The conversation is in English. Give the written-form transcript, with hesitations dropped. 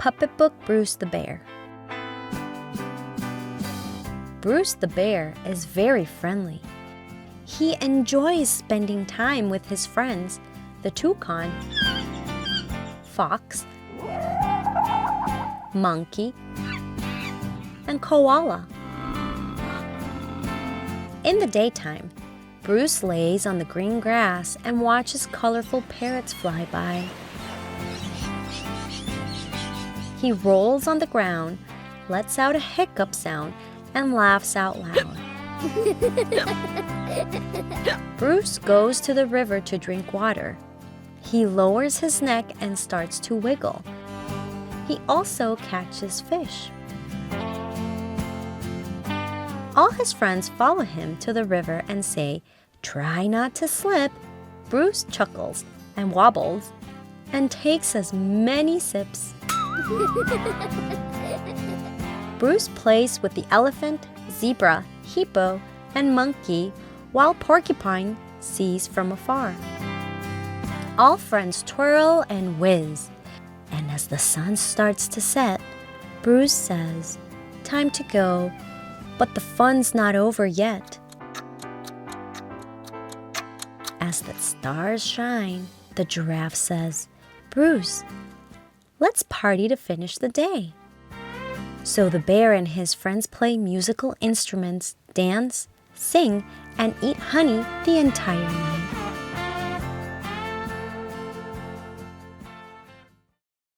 Puppet Book Bruce the Bear. Bruce the Bear is very friendly. He enjoys spending time with his friends, the toucan, fox, monkey, and koala. In the daytime, Bruce lays on the green grass and watches colorful parrots fly by. He rolls on the ground, lets out a hiccup sound, and laughs out loud. Bruce goes to the river to drink water. He lowers his neck and starts to wiggle. He also catches fish. All his friends follow him to the river and say, "Try not to slip." Bruce chuckles and wobbles and takes as many sips. Bruce plays with the elephant, zebra, hippo, and monkey while Porcupine sees from afar. All friends twirl and whiz, and as the sun starts to set, Bruce says, "Time to go, but the fun's not over yet." As the stars shine, the giraffe says, "Bruce, let's party to finish the day." So the bear and his friends play musical instruments, dance, sing, and eat honey the entire night.